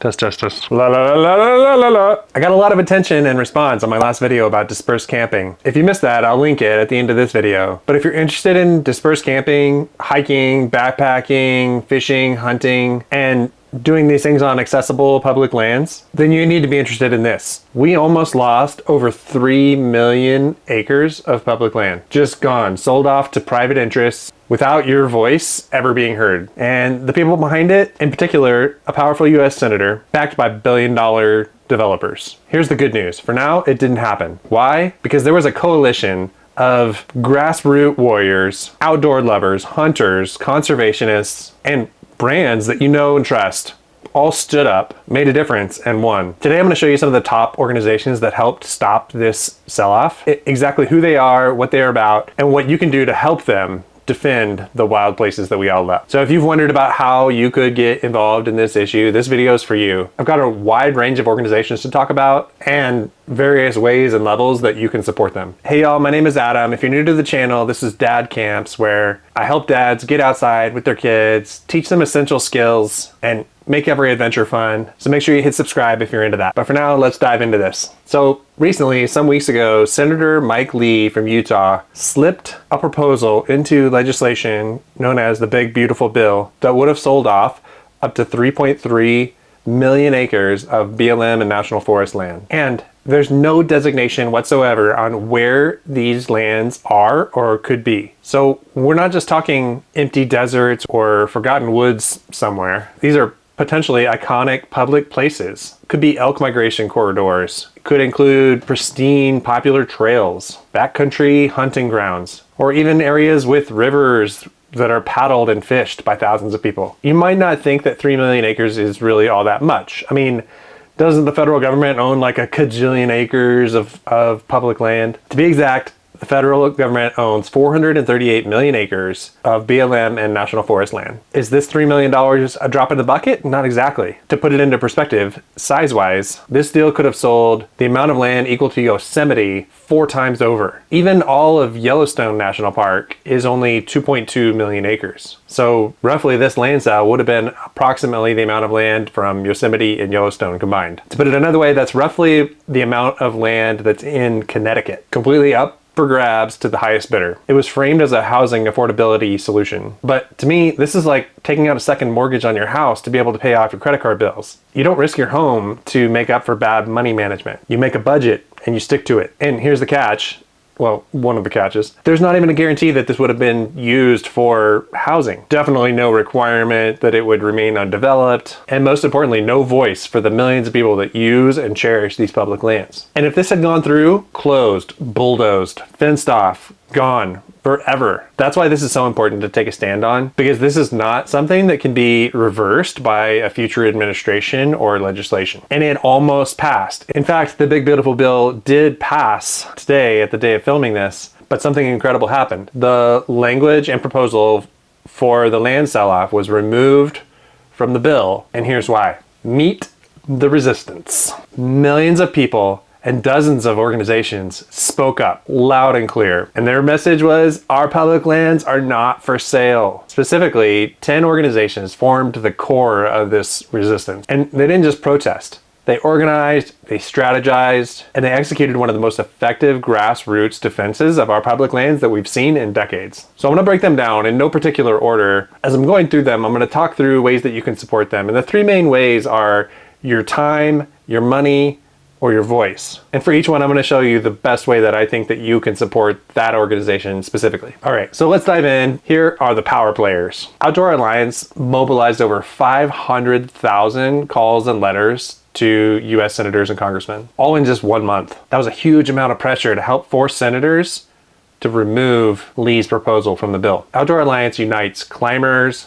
Test. La la la la la la la. I got a lot of attention and response on my last video about dispersed camping. If you missed that, I'll link it at the end of this video. But if you're interested in dispersed camping, hiking, backpacking, fishing, hunting, and doing these things on accessible public lands, then you need to be interested in this. We almost lost over 3 million acres of public land. Just gone, sold off to private interests without your voice ever being heard. And the people behind it, in particular, a powerful US senator backed by billion-dollar developers. Here's the good news. For now, it didn't happen. Why? Because there was a coalition of grassroots warriors, outdoor lovers, hunters, conservationists, and brands that you know and trust all stood up, made a difference, and won. Today I'm going to show you some of the top organizations that helped stop this sell-off, exactly who they are, what they're about, and what you can do to help them defend the wild places that we all love. So if you've wondered about how you could get involved in this issue, this video is for you. I've got a wide range of organizations to talk about and various ways and levels that you can support them. Hey y'all, my name is Adam. If you're new to the channel, this is Dad Camps, where I help dads get outside with their kids, teach them essential skills, and make every adventure fun. So make sure you hit subscribe if you're into that. But for now, let's dive into this. So recently, some weeks ago, Senator Mike Lee from Utah slipped a proposal into legislation known as the Big Beautiful Bill that would have sold off up to 3.3 million acres of BLM and National Forest land. And there's no designation whatsoever on where these lands are or could be. So we're not just talking empty deserts or forgotten woods somewhere. These are potentially iconic public places. Could be elk migration corridors. Could include pristine popular trails, backcountry hunting grounds, or even areas with rivers that are paddled and fished by thousands of people. You might not think that 3 million acres is really all that much. I mean, doesn't the federal government own like a cajillion acres of public land? To be exact, the federal government owns 438 million acres of BLM and National Forest land. Is this $3 million a drop in the bucket? Not exactly. To put it into perspective, size-wise, this deal could have sold the amount of land equal to Yosemite 4 times over. Even all of Yellowstone National Park is only 2.2 million acres. So roughly this land sale would have been approximately the amount of land from Yosemite and Yellowstone combined. To put it another way, that's roughly the amount of land that's in Connecticut, completely up for grabs to the highest bidder. It was framed as a housing affordability solution. But to me, this is like taking out a second mortgage on your house to be able to pay off your credit card bills. You don't risk your home to make up for bad money management. You make a budget and you stick to it. And here's the catch. Well, one of the catches. There's not even a guarantee that this would have been used for housing. Definitely no requirement that it would remain undeveloped. And most importantly, no voice for the millions of people that use and cherish these public lands. And if this had gone through, closed, bulldozed, fenced off, gone forever. That's why this is so important to take a stand on, because this is not something that can be reversed by a future administration or legislation. And it almost passed. In fact, the Big Beautiful Bill did pass today at the day of filming this, but something incredible happened. The language and proposal for the land sell-off was removed from the bill, and here's why. Meet the resistance. Millions of people and dozens of organizations spoke up loud and clear. And their message was, our public lands are not for sale. Specifically, 10 organizations formed the core of this resistance. And they didn't just protest. They organized, they strategized, and they executed one of the most effective grassroots defenses of our public lands that we've seen in decades. So I'm gonna break them down in no particular order. As I'm going through them, I'm gonna talk through ways that you can support them. And the 3 main ways are your time, your money, or your voice. And for each one, I'm going to show you the best way that I think that you can support that organization specifically. All right, so let's dive in. Here are the power players. Outdoor Alliance mobilized over 500,000 calls and letters to US senators and congressmen, all in just 1 month. That was a huge amount of pressure to help force senators to remove Lee's proposal from the bill. Outdoor Alliance unites climbers,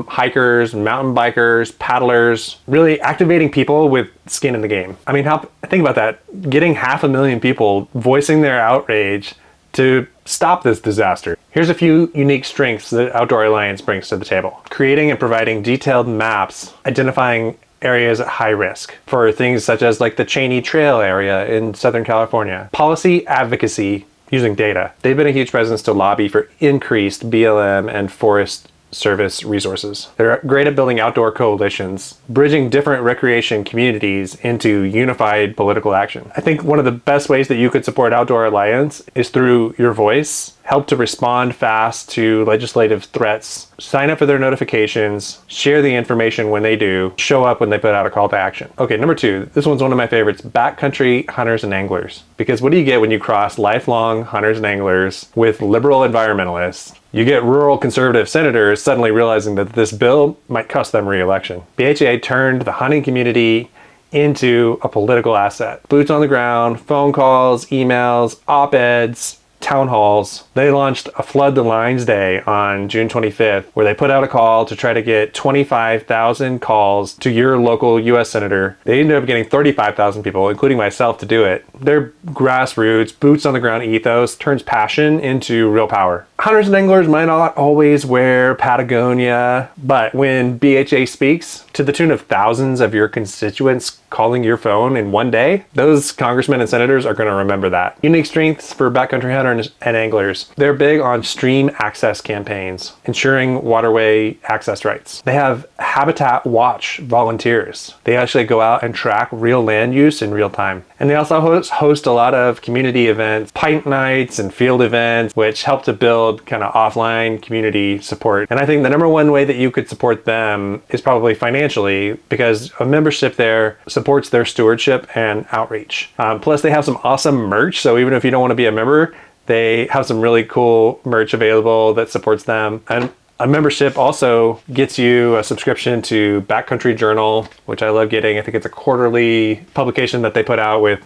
hikers, mountain bikers, paddlers, really activating people with skin in the game. I mean, think about that. Getting 500,000 people voicing their outrage to stop this disaster. Here's a few unique strengths that Outdoor Alliance brings to the table. Creating and providing detailed maps, identifying areas at high risk for things such as like the Cheney Trail area in Southern California. Policy advocacy using data. They've been a huge presence to lobby for increased BLM and forest Service resources. They're great at building outdoor coalitions, bridging different recreation communities into unified political action. I think one of the best ways that you could support Outdoor Alliance is through your voice. Help to respond fast to legislative threats, sign up for their notifications, share the information when they do, show up when they put out a call to action. Okay, number 2, this one's one of my favorites, backcountry hunters and anglers. Because what do you get when you cross lifelong hunters and anglers with liberal environmentalists? You get rural conservative senators suddenly realizing that this bill might cost them re-election. BHA turned the hunting community into a political asset. Boots on the ground, phone calls, emails, op-eds, town halls. They launched a Flood the Lines Day on June 25th, where they put out a call to try to get 25,000 calls to your local US senator. They ended up getting 35,000 people, including myself, to do it. Their grassroots, boots on the ground ethos turns passion into real power. Hunters and anglers might not always wear Patagonia, but when BHA speaks to the tune of thousands of your constituents calling your phone in one day, those congressmen and senators are going to remember that. Unique strengths for backcountry hunters and anglers. They're big on stream access campaigns, ensuring waterway access rights. They have Habitat Watch volunteers. They actually go out and track real land use in real time. And they also host a lot of community events, pint nights and field events, which help to build kind of offline community support. And I think the number one way that you could support them is probably financially, because a membership there supports their stewardship and outreach. Plus they have some awesome merch. So even if you don't want to be a member, they have some really cool merch available that supports them. And a membership also gets you a subscription to Backcountry Journal, which I love getting. I think it's a quarterly publication that they put out with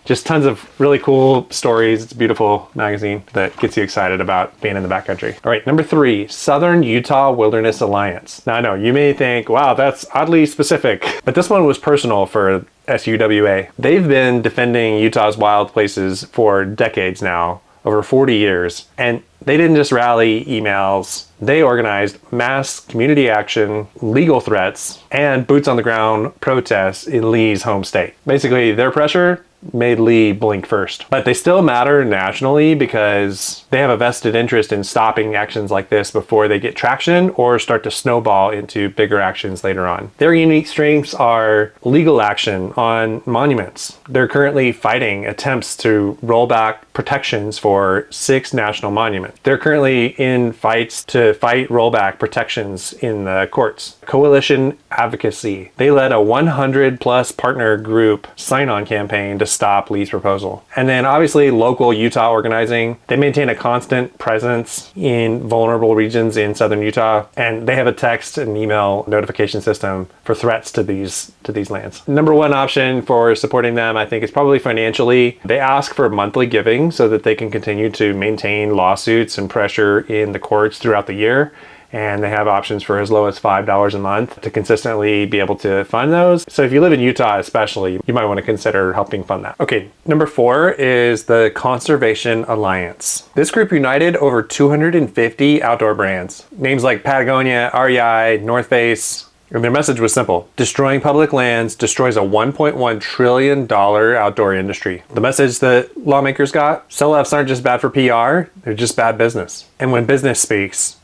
just tons of really cool stories. It's a beautiful magazine that gets you excited about being in the backcountry. All right, number 3, Southern Utah Wilderness Alliance. Now I know you may think, wow, that's oddly specific, but this one was personal for SUWA. They've been defending Utah's wild places for decades now, over 40 years. And they didn't just rally emails, they organized mass community action, legal threats, and boots on the ground protests in Lee's home state. Basically, their pressure made Lee blink first. But they still matter nationally because they have a vested interest in stopping actions like this before they get traction or start to snowball into bigger actions later on. Their unique strengths are legal action on monuments. They're currently fighting attempts to roll back protections for 6 national monuments. They're currently in fights to fight rollback protections in the courts. Coalition advocacy. They led a 100+ partner group sign-on campaign to stop Lee's proposal. And then obviously local Utah organizing. They maintain a constant presence in vulnerable regions in southern Utah, and they have a text and email notification system for threats to these lands. Number one option for supporting them, I think, is probably financially. They ask for monthly giving so that they can continue to maintain lawsuits and pressure in the courts throughout the year. And they have options for as low as $5 a month to consistently be able to fund those. So if you live in Utah especially, you might want to consider helping fund that. Okay, number 4 is the Conservation Alliance. This group united over 250 outdoor brands. Names like Patagonia, REI, North Face. And their message was simple: destroying public lands destroys a $1.1 trillion outdoor industry. The message that lawmakers got: sellouts aren't just bad for PR, they're just bad business. And when business speaks,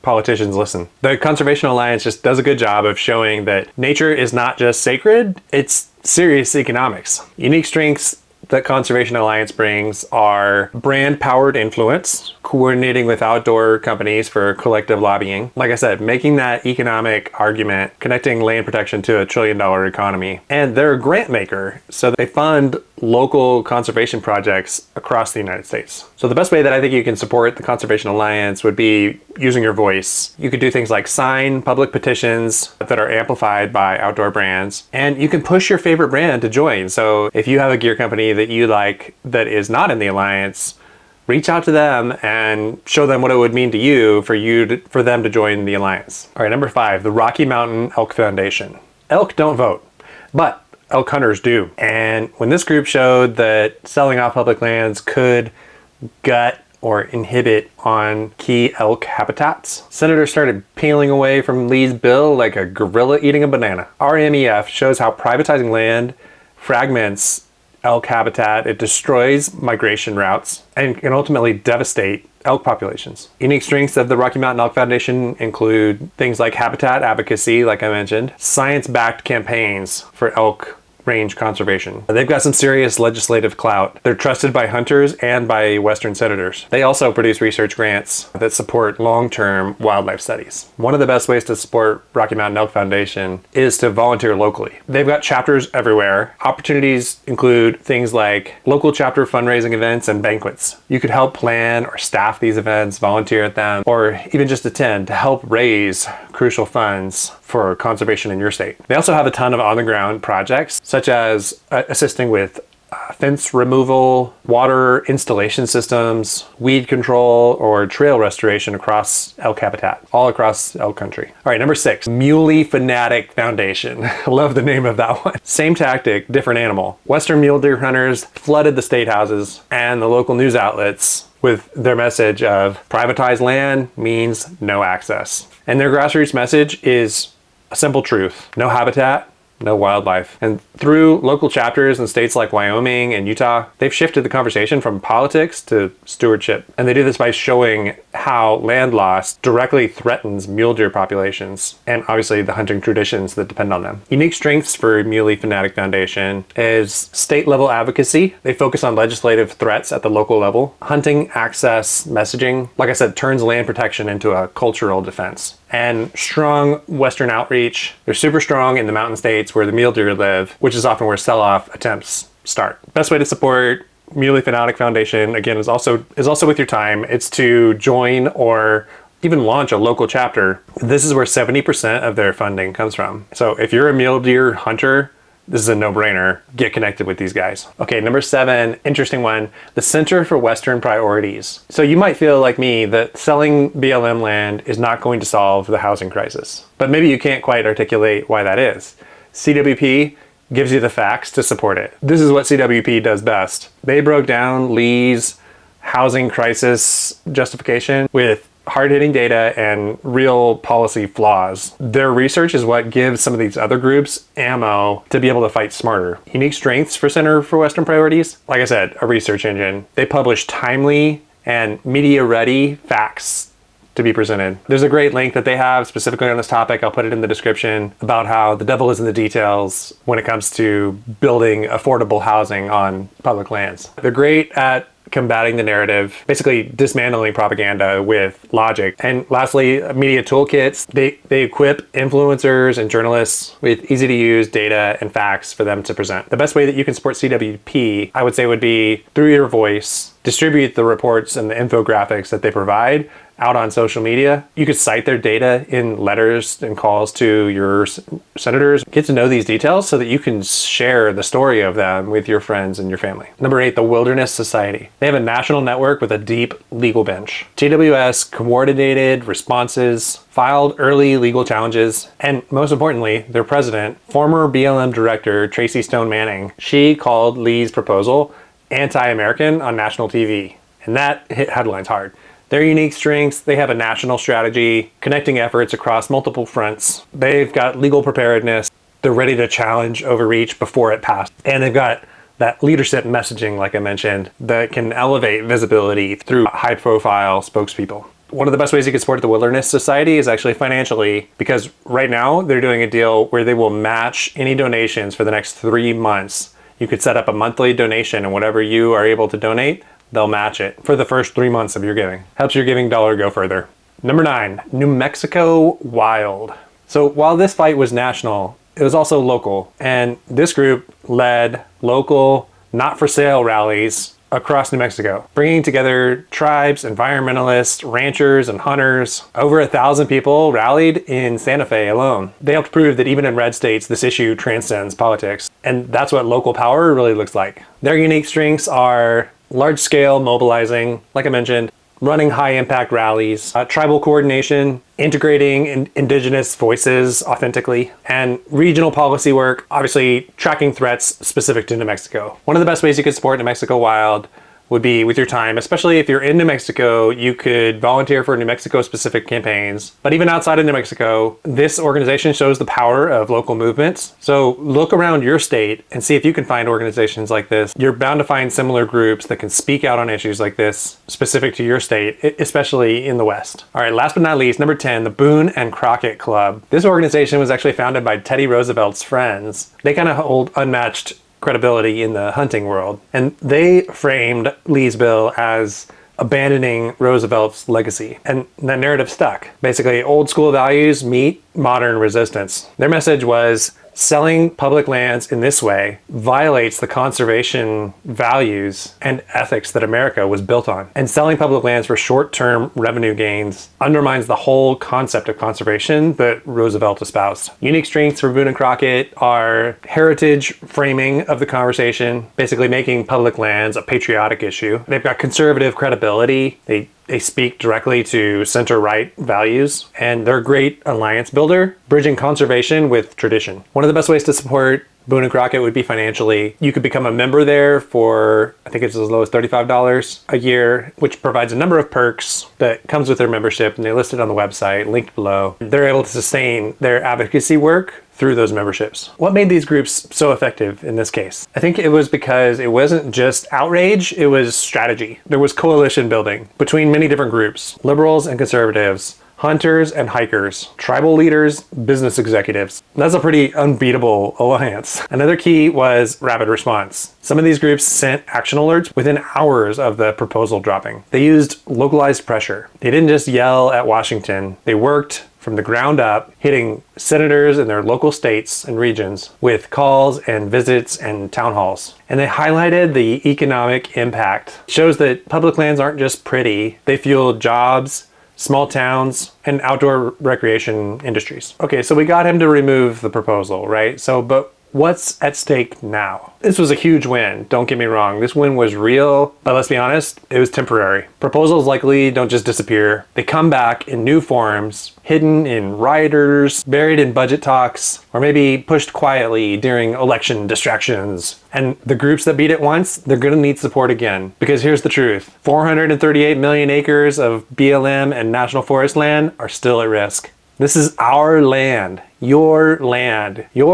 politicians listen. The Conservation Alliance just does a good job of showing that nature is not just sacred, it's serious economics. Unique strengths that Conservation Alliance brings are brand-powered influence, coordinating with outdoor companies for collective lobbying. Like I said, making that economic argument, connecting land protection to a $1 trillion economy. And they're a grant maker, so they fund local conservation projects across the United States. So the best way that I think you can support the Conservation Alliance would be using your voice. You could do things like sign public petitions that are amplified by outdoor brands, and you can push your favorite brand to join. So if you have a gear company that you like that is not in the Alliance, reach out to them and show them what it would mean to you for them to join the Alliance. All right, number 5, the Rocky Mountain Elk Foundation. Elk don't vote, but elk hunters do. And when this group showed that selling off public lands could gut or inhibit on key elk habitats, senators started peeling away from Lee's bill like a gorilla eating a banana. RMEF shows how privatizing land fragments elk habitat, it destroys migration routes, and can ultimately devastate elk populations. Unique strengths of the Rocky Mountain Elk Foundation include things like habitat advocacy, like I mentioned, science-backed campaigns for elk range conservation. They've got some serious legislative clout. They're trusted by hunters and by Western senators. They also produce research grants that support long-term wildlife studies. One of the best ways to support Rocky Mountain Elk Foundation is to volunteer locally. They've got chapters everywhere. Opportunities include things like local chapter fundraising events and banquets. You could help plan or staff these events, volunteer at them, or even just attend to help raise crucial funds for conservation in your state. They also have a ton of on-the-ground projects, such as assisting with fence removal, water installation systems, weed control, or trail restoration across elk habitat, all across elk country. All right, number 6, Muley Fanatic Foundation. I love the name of that one. Same tactic, different animal. Western mule deer hunters flooded the state houses and the local news outlets with their message of privatized land means no access. And their grassroots message is a simple truth: no habitat, no wildlife. And through local chapters in states like Wyoming and Utah, they've shifted the conversation from politics to stewardship. And they do this by showing how land loss directly threatens mule deer populations and obviously the hunting traditions that depend on them. Unique strengths for Muley Fanatic Foundation is state level advocacy. They focus on legislative threats at the local level. Hunting access messaging, like I said, turns land protection into a cultural defense. And strong Western outreach. They're super strong in the mountain states where the mule deer live, which is often where sell-off attempts start. Best way to support Muley Fanatic Foundation, again, is also with your time. It's to join or even launch a local chapter. This is where 70% of their funding comes from. So if you're a mule deer hunter, this is a no-brainer. Get connected with these guys. Okay, number 7, interesting one, the Center for Western Priorities. So you might feel like me that selling BLM land is not going to solve the housing crisis, but maybe you can't quite articulate why that is. CWP gives you the facts to support it. This is what CWP does best. They broke down Lee's housing crisis justification with hard-hitting data and real policy flaws. Their research is what gives some of these other groups ammo to be able to fight smarter. Unique strengths for Center for Western Priorities, like I said, a research engine. They publish timely and media-ready facts to be presented. There's a great link that they have specifically on this topic. I'll put it in the description about how the devil is in the details when it comes to building affordable housing on public lands. They're great at combating the narrative, basically dismantling propaganda with logic. And lastly, media toolkits. They equip influencers and journalists with easy to use data and facts for them to present. The best way that you can support CWP, I would say, would be through your voice. Distribute the reports and the infographics that they provide out on social media. You could cite their data in letters and calls to your senators. Get to know these details so that you can share the story of them with your friends and your family. Number 8, the Wilderness Society. They have a national network with a deep legal bench. TWS coordinated responses, filed early legal challenges, and most importantly, their president, former BLM director Tracy Stone Manning, she called Lee's proposal anti-American on national TV, and that hit headlines hard. Their unique strengths, they have a national strategy, connecting efforts across multiple fronts. They've got legal preparedness. They're ready to challenge overreach before it passed. And they've got that leadership messaging, like I mentioned, that can elevate visibility through high-profile spokespeople. One of the best ways you can support the Wilderness Society is actually financially, because right now they're doing a deal where they will match any donations for the next 3 months. You could set up a monthly donation, and whatever you are able to donate, they'll match it for the first 3 months of your giving. Helps your giving dollar go further. Number 9, New Mexico Wild. So while this fight was national, it was also local. And this group led local not for sale rallies across New Mexico, bringing together tribes, environmentalists, ranchers, and hunters. Over 1,000 people rallied in Santa Fe alone. They helped prove that even in red states, this issue transcends politics. And that's what local power really looks like. Their unique strengths are large-scale mobilizing, like I mentioned, running high-impact rallies, tribal coordination, integrating indigenous voices authentically, and regional policy work, obviously tracking threats specific to New Mexico. One of the best ways you can support New Mexico Wild would be with your time, especially if you're in New Mexico, you could volunteer for New Mexico specific campaigns. But even outside of New Mexico, this organization shows the power of local movements. So look around your state and see if you can find organizations like this. You're bound to find similar groups that can speak out on issues like this specific to your state, especially in the West. All right, last but not least, number 10, the Boone and Crockett Club. This organization was actually founded by Teddy Roosevelt's friends. They kind of hold unmatched credibility in the hunting world. And they framed Lee's bill as abandoning Roosevelt's legacy. And that narrative stuck. Basically, old school values meet modern resistance. Their message was selling public lands in this way violates the conservation values and ethics that America was built on. And selling public lands for short-term revenue gains undermines the whole concept of conservation that Roosevelt espoused. Unique strengths for Boone and Crockett are heritage framing of the conversation, basically making public lands a patriotic issue. They've got conservative credibility. They speak directly to center-right values, and they're a great alliance builder, bridging conservation with tradition. One of the best ways to support Boone and Crockett would be financially. You could become a member there for, I think it's as low as $35 a year, which provides a number of perks that comes with their membership, and they listed on the website, linked below. They're able to sustain their advocacy work through those memberships. What made these groups so effective in this case? I think it was because it wasn't just outrage, it was strategy. There was coalition building between many different groups, liberals and conservatives, hunters and hikers, tribal leaders, business executives. That's a pretty unbeatable alliance. Another key was rapid response. Some of these groups sent action alerts within hours of the proposal dropping. They used localized pressure. They didn't just yell at Washington. They worked from the ground up, hitting senators in their local states and regions with calls and visits and town halls. And they highlighted the economic impact. It shows that public lands aren't just pretty, they fuel jobs, small towns, and outdoor recreation industries. Okay, so we got him to remove the proposal, right? But what's at stake now? This was a huge win, don't get me wrong. This win was real, but let's be honest, it was temporary. Proposals likely don't just disappear. They come back in new forms, hidden in rioters, buried in budget talks, or maybe pushed quietly during election distractions. And the groups that beat it once, they're gonna need support again. Because here's the truth, 438 million acres of BLM and National Forest land are still at risk. This is our land, your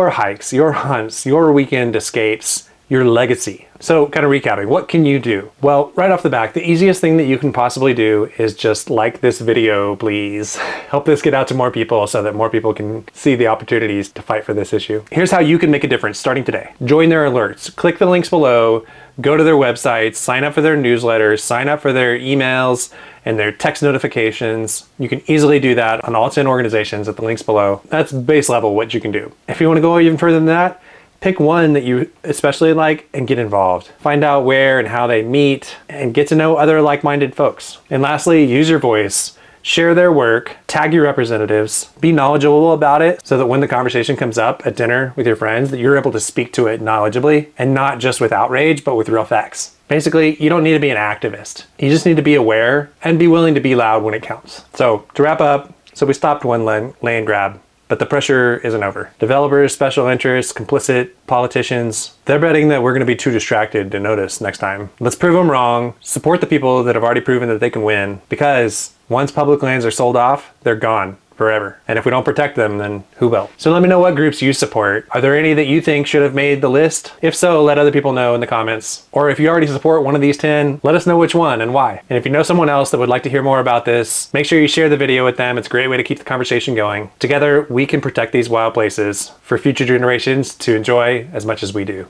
hikes, your hunts, your weekend escapes, your legacy. So kind of recapping, what can you do? Well, right off the bat, the easiest thing that you can possibly do is just like this video, please. Help this get out to more people so that more people can see the opportunities to fight for this issue. Here's how you can make a difference starting today. Join their alerts, click the links below, go to their websites, sign up for their newsletters, sign up for their emails and their text notifications. You can easily do that on all 10 organizations at the links below. That's base level what you can do. If you want to go even further than that, pick one that you especially like and get involved. Find out where and how they meet and get to know other like-minded folks. And lastly, use your voice. Share their work, tag your representatives, be knowledgeable about it so that when the conversation comes up at dinner with your friends, that you're able to speak to it knowledgeably and not just with outrage, but with real facts. Basically, you don't need to be an activist. You just need to be aware and be willing to be loud when it counts. So to wrap up, we stopped one land grab, but the pressure isn't over. Developers, special interests, complicit politicians, they're betting that we're gonna be too distracted to notice next time. Let's prove them wrong, support the people that have already proven that they can win, because once public lands are sold off, they're gone forever. And if we don't protect them, then who will? So let me know what groups you support. Are there any that you think should have made the list? If so, let other people know in the comments. Or if you already support one of these 10, let us know which one and why. And if you know someone else that would like to hear more about this, make sure you share the video with them. It's a great way to keep the conversation going. Together, we can protect these wild places for future generations to enjoy as much as we do.